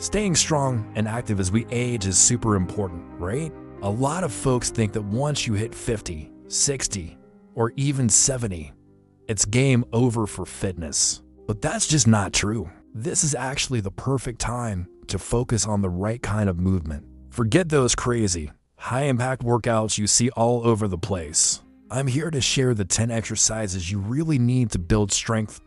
Staying strong and active as we age is super important, right? A lot of folks think that once you hit 50, 60, or even 70, it's game over for fitness. But that's just not true. This is actually the perfect time to focus on the right kind of movement. Forget those crazy, high-impact workouts you see all over the place. I'm here to share the 10 exercises you really need to build strength,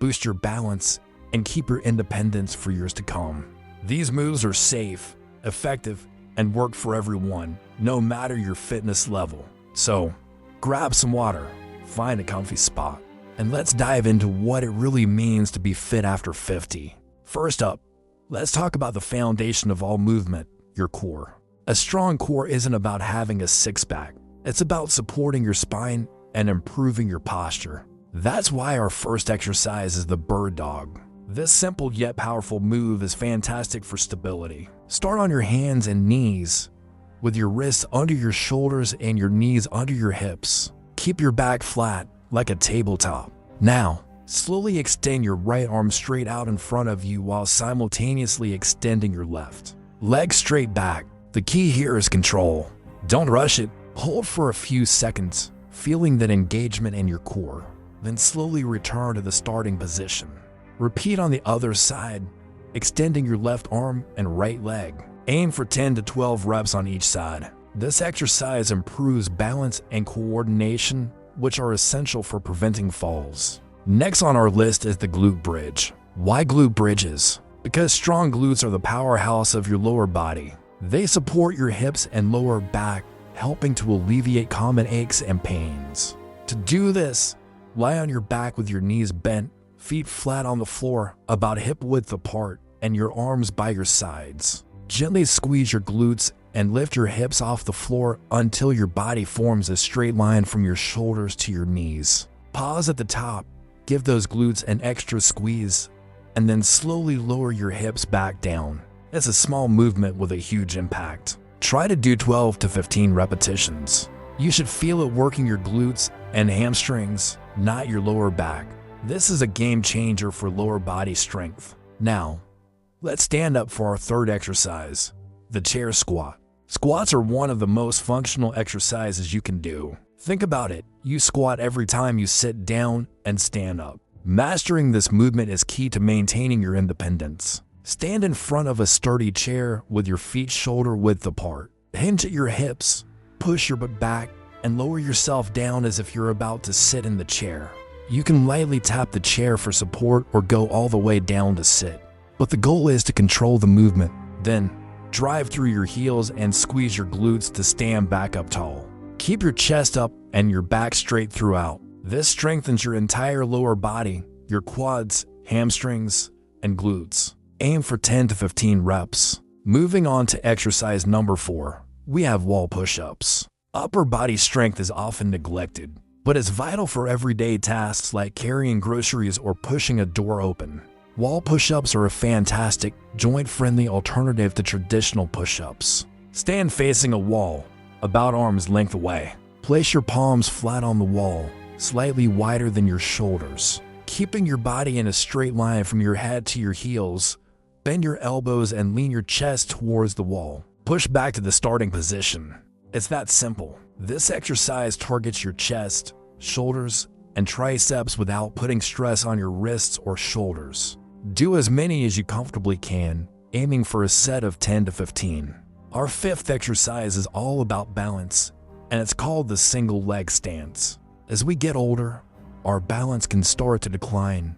boost your balance, and keep your independence for years to come. These moves are safe, effective, and work for everyone, no matter your fitness level. So, grab some water, find a comfy spot, and let's dive into what it really means to be fit after 50. First up, let's talk about the foundation of all movement, your core. A strong core isn't about having a six-pack. It's about supporting your spine and improving your posture. That's why our first exercise is the bird dog. This simple yet powerful move is fantastic for stability. Start on your hands and knees, with your wrists under your shoulders and your knees under your hips. Keep your back flat, like a tabletop. Now, slowly extend your right arm straight out in front of you while simultaneously extending your left. Legs straight back. The key here is control. Don't rush it. Hold for a few seconds, feeling that engagement in your core. Then slowly return to the starting position. Repeat on the other side, extending your left arm and right leg. Aim for 10 to 12 reps on each side. This exercise improves balance and coordination, which are essential for preventing falls. Next on our list is the glute bridge. Why glute bridges? Because strong glutes are the powerhouse of your lower body. They support your hips and lower back, helping to alleviate common aches and pains. To do this, lie on your back with your knees bent, feet flat on the floor, about hip width apart, and your arms by your sides. Gently squeeze your glutes and lift your hips off the floor until your body forms a straight line from your shoulders to your knees. Pause at the top, give those glutes an extra squeeze, and then slowly lower your hips back down. It's a small movement with a huge impact. Try to do 12 to 15 repetitions. You should feel it working your glutes and hamstrings, not your lower back. This is a game changer for lower body strength. Now, let's stand up for our third exercise, the chair squat. Squats are one of the most functional exercises you can do. Think about it, you squat every time you sit down and stand up. Mastering this movement is key to maintaining your independence. Stand in front of a sturdy chair with your feet shoulder width apart. Hinge at your hips, push your butt back, and lower yourself down as if you're about to sit in the chair. You can lightly tap the chair for support or go all the way down to sit. But the goal is to control the movement. Then, drive through your heels and squeeze your glutes to stand back up tall. Keep your chest up and your back straight throughout. This strengthens your entire lower body, your quads, hamstrings, and glutes. Aim for 10 to 15 reps. Moving on to exercise number 4, we have wall push-ups. Upper body strength is often neglected, but it's vital for everyday tasks like carrying groceries or pushing a door open. Wall push-ups are a fantastic, joint-friendly alternative to traditional push-ups. Stand facing a wall, about arm's length away. Place your palms flat on the wall, slightly wider than your shoulders. Keeping your body in a straight line from your head to your heels, bend your elbows and lean your chest towards the wall. Push back to the starting position. It's that simple. This exercise targets your chest, shoulders, and triceps without putting stress on your wrists or shoulders. Do as many as you comfortably can, aiming for a set of 10 to 15. Our fifth exercise is all about balance, and it's called the single leg stance. As we get older, our balance can start to decline,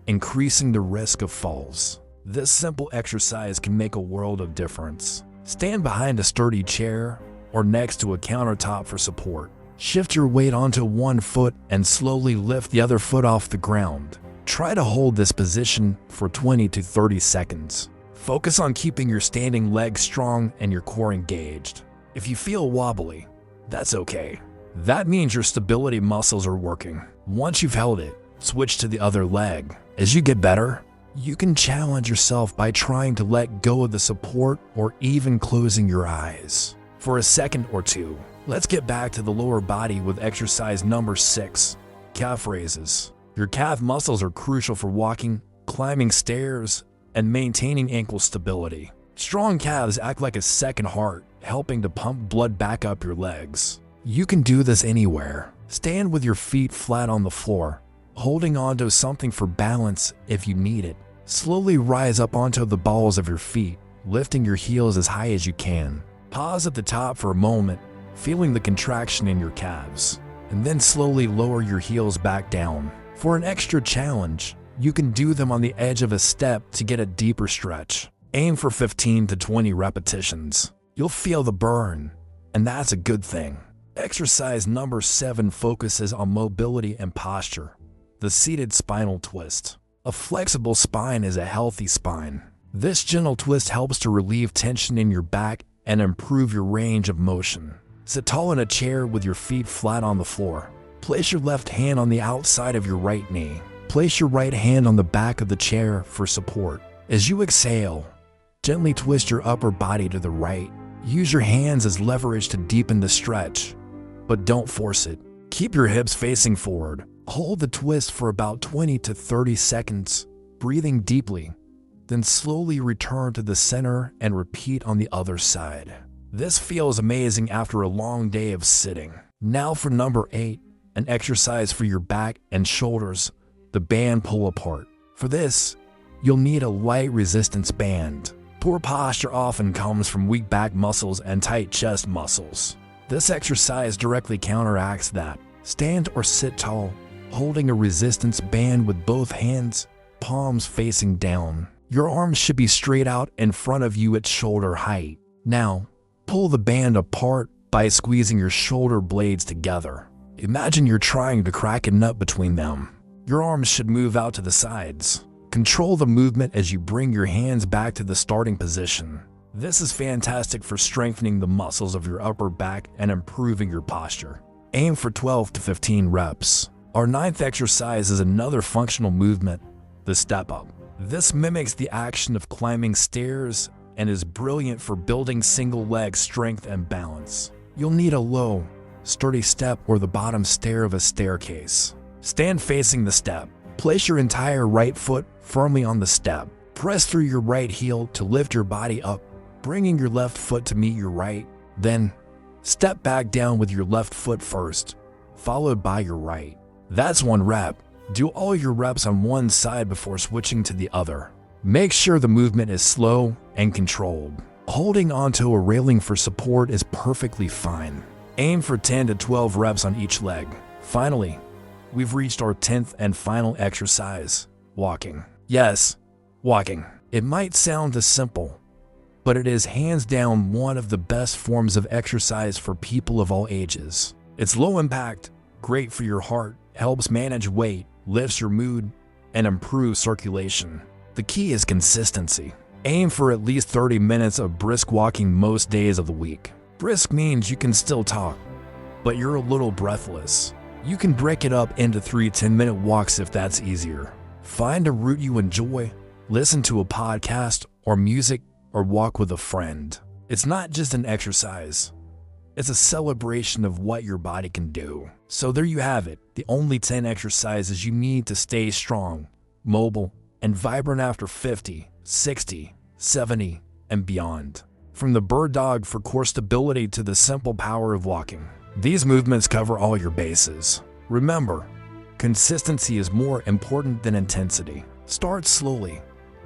increasing the risk of falls. This simple exercise can make a world of difference. Stand behind a sturdy chair or next to a countertop for support. Shift your weight onto one foot and slowly lift the other foot off the ground. Try to hold this position for 20 to 30 seconds. Focus on keeping your standing legs strong and your core engaged. If you feel wobbly, that's okay. That means your stability muscles are working. Once you've held it, switch to the other leg. As you get better, you can challenge yourself by trying to let go of the support or even closing your eyes. For a second or two, let's get back to the lower body with exercise number 6, calf raises. Your calf muscles are crucial for walking, climbing stairs, and maintaining ankle stability. Strong calves act like a second heart, helping to pump blood back up your legs. You can do this anywhere. Stand with your feet flat on the floor, holding onto something for balance if you need it. Slowly rise up onto the balls of your feet, lifting your heels as high as you can. Pause at the top for a moment, feeling the contraction in your calves, and then slowly lower your heels back down. For an extra challenge, you can do them on the edge of a step to get a deeper stretch. Aim for 15 to 20 repetitions. You'll feel the burn, and that's a good thing. Exercise number 7 focuses on mobility and posture. The seated spinal twist. A flexible spine is a healthy spine. This gentle twist helps to relieve tension in your back and improve your range of motion. Sit tall in a chair with your feet flat on the floor. Place your left hand on the outside of your right knee. Place your right hand on the back of the chair for support. As you exhale, gently twist your upper body to the right. Use your hands as leverage to deepen the stretch, but don't force it. Keep your hips facing forward. Hold the twist for about 20 to 30 seconds, breathing deeply. Then slowly return to the center and repeat on the other side. This feels amazing after a long day of sitting. Now for number 8, an exercise for your back and shoulders, the band pull apart. For this, you'll need a light resistance band. Poor posture often comes from weak back muscles and tight chest muscles. This exercise directly counteracts that. Stand or sit tall, holding a resistance band with both hands, palms facing down. Your arms should be straight out in front of you at shoulder height. Now, pull the band apart by squeezing your shoulder blades together. Imagine you're trying to crack a nut between them. Your arms should move out to the sides. Control the movement as you bring your hands back to the starting position. This is fantastic for strengthening the muscles of your upper back and improving your posture. Aim for 12 to 15 reps. Our 9th exercise is another functional movement, the step up. This mimics the action of climbing stairs and is brilliant for building single leg strength and balance. You'll need a low, sturdy step or the bottom stair of a staircase. Stand facing the step. Place your entire right foot firmly on the step. Press through your right heel to lift your body up, bringing your left foot to meet your right. Then, step back down with your left foot first, followed by your right. That's 1 rep. Do all your reps on one side before switching to the other. Make sure the movement is slow and controlled. Holding onto a railing for support is perfectly fine. Aim for 10 to 12 reps on each leg. Finally, we've reached our 10th and final exercise, walking. Yes, walking. It might sound as simple, but it is hands down one of the best forms of exercise for people of all ages. It's low impact, great for your heart, helps manage weight, lifts your mood, and improves circulation. The key is consistency. Aim for at least 30 minutes of brisk walking most days of the week. Brisk means you can still talk, but you're a little breathless. You can break it up into 3 10-minute walks if that's easier. Find a route you enjoy, listen to a podcast or music, or walk with a friend. It's not just an exercise. It's a celebration of what your body can do. So there you have it, the only 10 exercises you need to stay strong, mobile, and vibrant after 50, 60, 70, and beyond. From the bird dog for core stability to the simple power of walking. These movements cover all your bases. Remember, consistency is more important than intensity. Start slowly,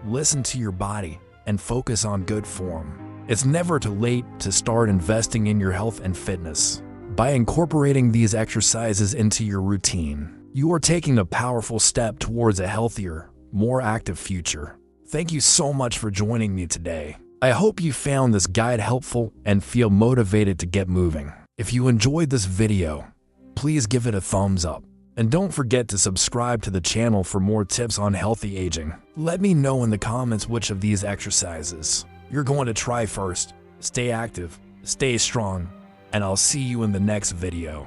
listen to your body, and focus on good form. It's never too late to start investing in your health and fitness. By incorporating these exercises into your routine, you are taking a powerful step towards a healthier, more active future. Thank you so much for joining me today. I hope you found this guide helpful and feel motivated to get moving. If you enjoyed this video, please give it a thumbs up. And don't forget to subscribe to the channel for more tips on healthy aging. Let me know in the comments which of these exercises you're going to try first. Stay active, stay strong, and I'll see you in the next video.